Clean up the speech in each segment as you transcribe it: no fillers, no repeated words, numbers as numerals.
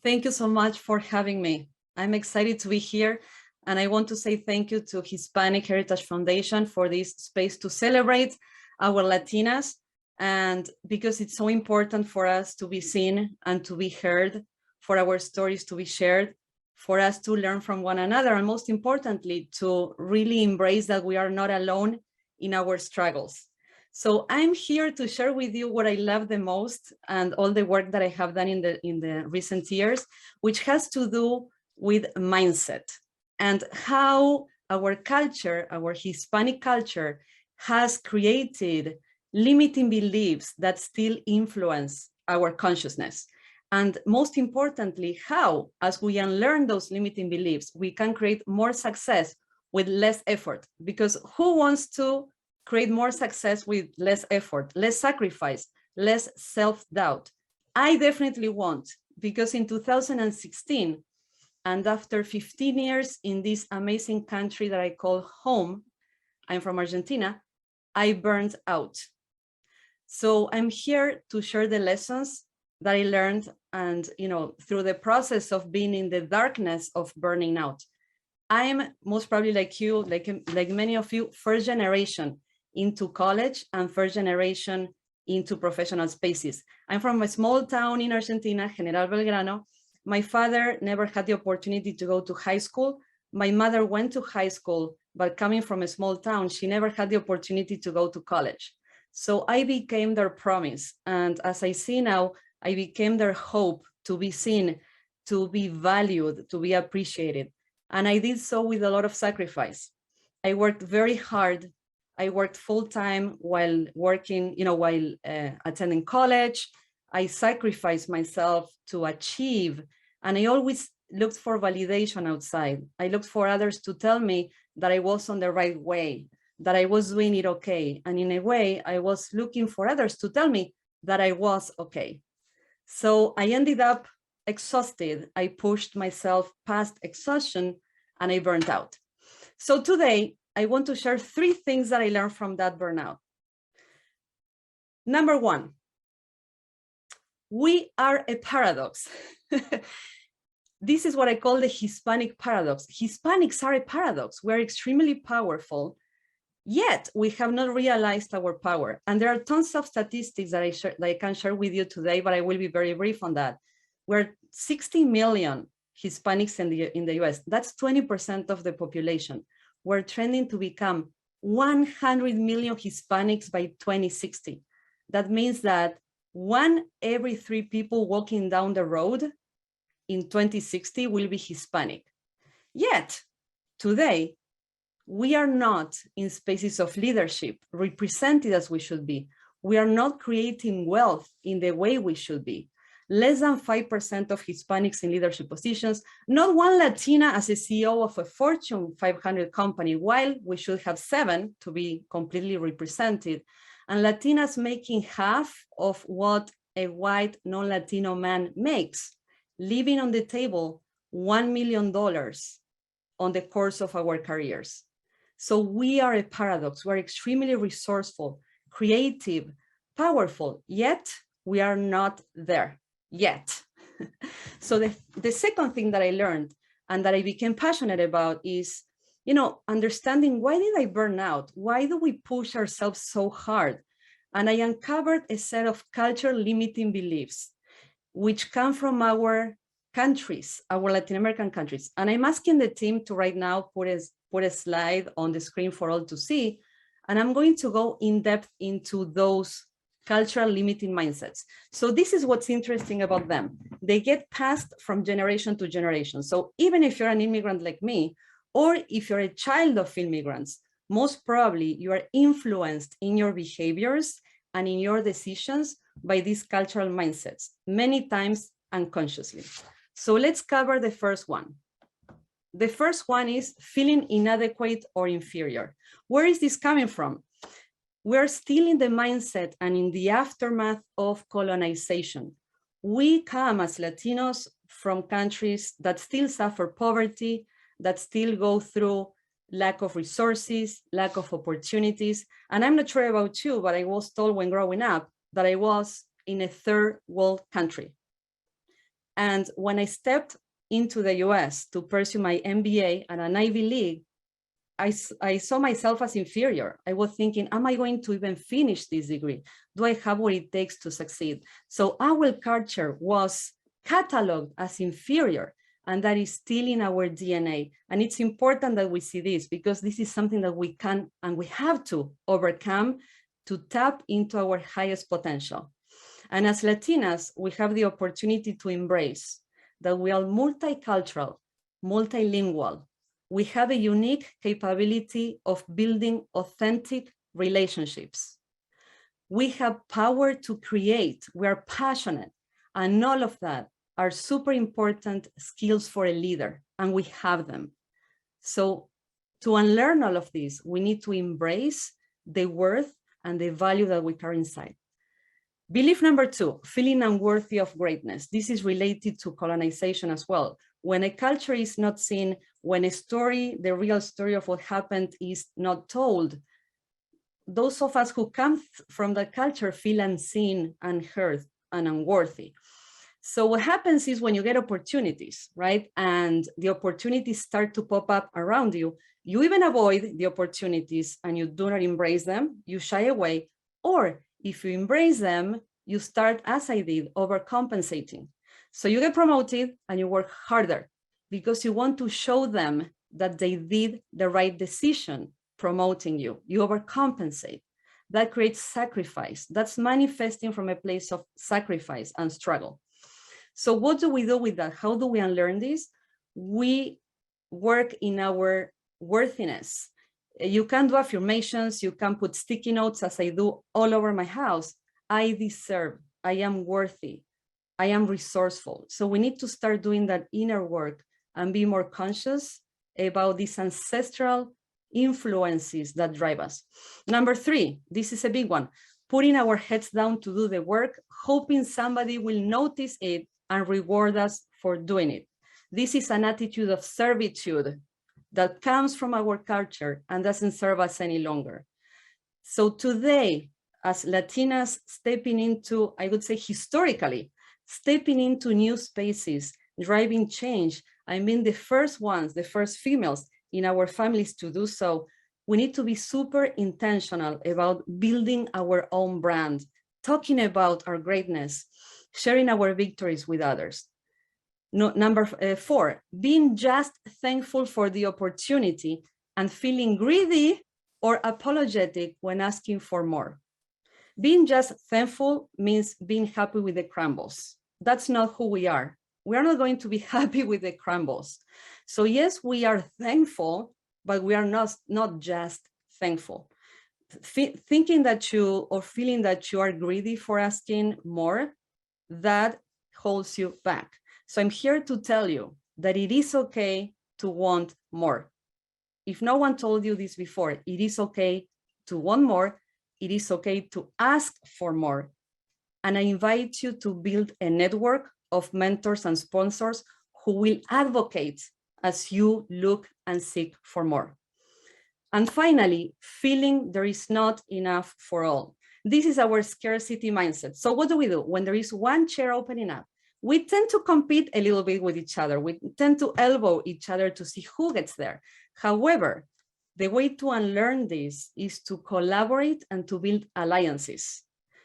Thank you so much for having me. I'm excited to be here, and I want to say thank you to Hispanic Heritage Foundation for this space to celebrate our Latinas, and because it's so important for us to be seen and to be heard, for our stories to be shared, for us to learn from one another, and most importantly, to really embrace that we are not alone in our struggles. So I'm here to share with you what I love the most and all the work that I have done in the recent years, which has to do with mindset and how our culture, our Hispanic culture, has created limiting beliefs that still influence our consciousness. And most importantly, how, as we unlearn those limiting beliefs, we can create more success with less effort. Because who wants to create more success with less effort, less sacrifice, less self-doubt? I definitely want, because in 2016, and after 15 years in this amazing country that I call home, I'm from Argentina, I burned out. So I'm here to share the lessons that I learned and, through the process of being in the darkness of burning out. I'm most probably like you, like many of you, first generation into college and first generation into professional spaces. I'm from a small town in Argentina, General Belgrano. My father never had the opportunity to go to high school. My mother went to high school, but coming from a small town, she never had the opportunity to go to college. So I became their promise. And as I see now, I became their hope to be seen, to be valued, to be appreciated. And I did so with a lot of sacrifice. I worked very hard. I worked full-time while working, while attending college. I sacrificed myself to achieve, and I always looked for validation outside. I looked for others to tell me that I was on the right way, that I was doing it okay. And in a way, I was looking for others to tell me that I was okay. So I ended up exhausted. I pushed myself past exhaustion and I burned out. So today, I want to share 3 things that I learned from that burnout. Number 1, we are a paradox. This is what I call the Hispanic paradox. Hispanics are a paradox. We're extremely powerful, yet we have not realized our power. And there are tons of statistics that I can share with you today, but I will be very brief on that. We're 60 million Hispanics in the US. That's 20% of the population. We're trending to become 100 million Hispanics by 2060. That means that 1 every 3 people walking down the road in 2060 will be Hispanic. Yet, today, we are not in spaces of leadership represented as we should be. We are not creating wealth in the way we should be. Less than 5% of Hispanics in leadership positions, not one Latina as a CEO of a Fortune 500 company, while we should have 7 to be completely represented, and Latinas making half of what a white non-Latino man makes, living on the table $1 million on the course of our careers. So we are a paradox. We're extremely resourceful, creative, powerful, yet we are not there yet. So the second thing that I learned and that I became passionate about is, understanding, why did I burn out? Why do we push ourselves so hard? And I uncovered a set of cultural limiting beliefs, which come from our countries, our Latin American countries. And I'm asking the team to right now put a slide on the screen for all to see. And I'm going to go in depth into those cultural limiting mindsets. So this is what's interesting about them. They get passed from generation to generation. So even if you're an immigrant like me, or if you're a child of immigrants, most probably you are influenced in your behaviors and in your decisions by these cultural mindsets, many times unconsciously. So let's cover the first one. The first one is feeling inadequate or inferior. Where is this coming from? We're still in the mindset and in the aftermath of colonization. We come as Latinos from countries that still suffer poverty, that still go through lack of resources, lack of opportunities. And I'm not sure about you, but I was told when growing up that I was in a third world country. And when I stepped into the US to pursue my MBA at an Ivy League, I saw myself as inferior. I was thinking, am I going to even finish this degree? Do I have what it takes to succeed? So our culture was cataloged as inferior, and that is still in our DNA. And it's important that we see this, because this is something that we can and we have to overcome to tap into our highest potential. And as Latinas, we have the opportunity to embrace that we are multicultural, multilingual. We have a unique capability of building authentic relationships. We have power to create, we are passionate, and all of that are super important skills for a leader, and we have them. So to unlearn all of this, we need to embrace the worth and the value that we carry inside. Belief number 2, feeling unworthy of greatness. This is related to colonization as well. When a culture is not seen, when a story, the real story of what happened is not told, those of us who come from that culture feel unseen, unheard, and unworthy. So what happens is when you get opportunities, right? And the opportunities start to pop up around you, you even avoid the opportunities and you do not embrace them, you shy away, or if you embrace them, you start, as I did, overcompensating. So you get promoted and you work harder because you want to show them that they did the right decision promoting you. You overcompensate. That creates sacrifice. That's manifesting from a place of sacrifice and struggle. So what do we do with that? How do we unlearn this? We work in our worthiness. You can do affirmations, you can put sticky notes as I do all over my house. I deserve, I am worthy, I am resourceful. So we need to start doing that inner work and be more conscious about these ancestral influences that drive us. Number 3, this is a big one, putting our heads down to do the work, hoping somebody will notice it and reward us for doing it. This is an attitude of servitude that comes from our culture and doesn't serve us any longer. So today, as Latinas stepping into, I would say historically, stepping into new spaces, driving change, I mean the first ones, the first females in our families to do so, we need to be super intentional about building our own brand, talking about our greatness, sharing our victories with others. No, number 4, being just thankful for the opportunity and feeling greedy or apologetic when asking for more. Being just thankful means being happy with the crumbles. That's not who we are. We are not going to be happy with the crumbles. So yes, we are thankful, but we are not just thankful. Thinking that you, or feeling that you are greedy for asking more, that holds you back. So I'm here to tell you that it is okay to want more. If no one told you this before, it is okay to want more. It is okay to ask for more. And I invite you to build a network of mentors and sponsors who will advocate as you look and seek for more. And finally, feeling there is not enough for all. This is our scarcity mindset. So what do? When there is one chair opening up, we tend to compete a little bit with each other. We tend to elbow each other to see who gets there. However, the way to unlearn this is to collaborate and to build alliances,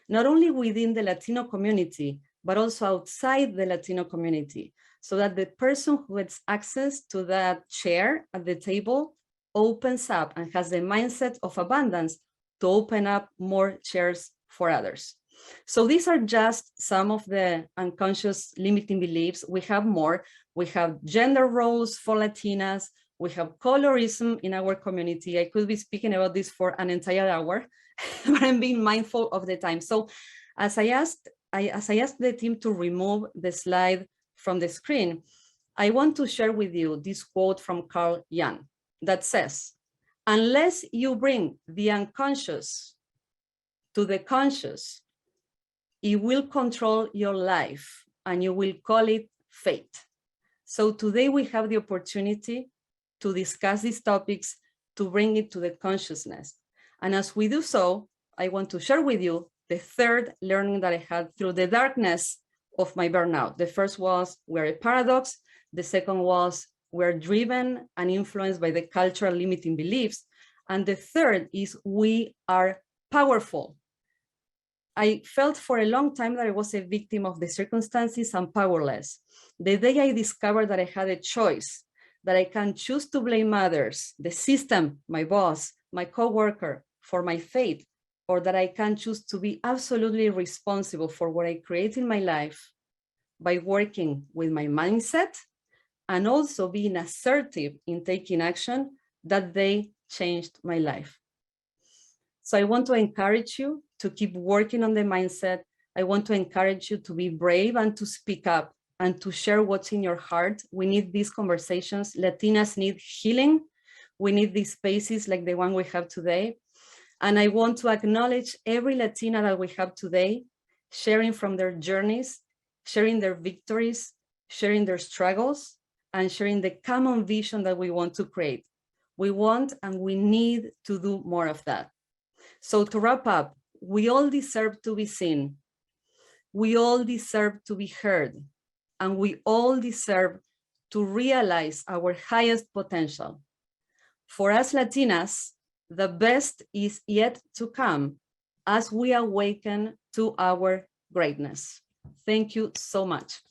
not only within the Latino community, but also outside the Latino community, so that the person who gets access to that chair at the table opens up and has the mindset of abundance to open up more chairs for others. So these are just some of the unconscious limiting beliefs. We have more. We have gender roles for Latinas. We have colorism in our community. I could be speaking about this for an entire hour, but I'm being mindful of the time. So as I asked the team to remove the slide from the screen, I want to share with you this quote from Carl Jung that says, unless you bring the unconscious to the conscious, it will control your life and you will call it fate. So today we have the opportunity to discuss these topics, to bring it to the consciousness. And as we do so, I want to share with you the third learning that I had through the darkness of my burnout. The first was we're a paradox. The second was we're driven and influenced by the cultural limiting beliefs. And the third is we are powerful. I felt for a long time that I was a victim of the circumstances and powerless. The day I discovered that I had a choice, that I can choose to blame others, the system, my boss, my coworker, for my fate, or that I can choose to be absolutely responsible for what I create in my life by working with my mindset and also being assertive in taking action, that they changed my life. So I want to encourage you to keep working on the mindset. I want to encourage you to be brave and to speak up and to share what's in your heart. We need these conversations. Latinas need healing. We need these spaces like the one we have today. And I want to acknowledge every Latina that we have today, sharing from their journeys, sharing their victories, sharing their struggles, and sharing the common vision that we want to create. We want and we need to do more of that. So to wrap up, we all deserve to be seen. We all deserve to be heard. And we all deserve to realize our highest potential. For us Latinas, the best is yet to come as we awaken to our greatness. Thank you so much.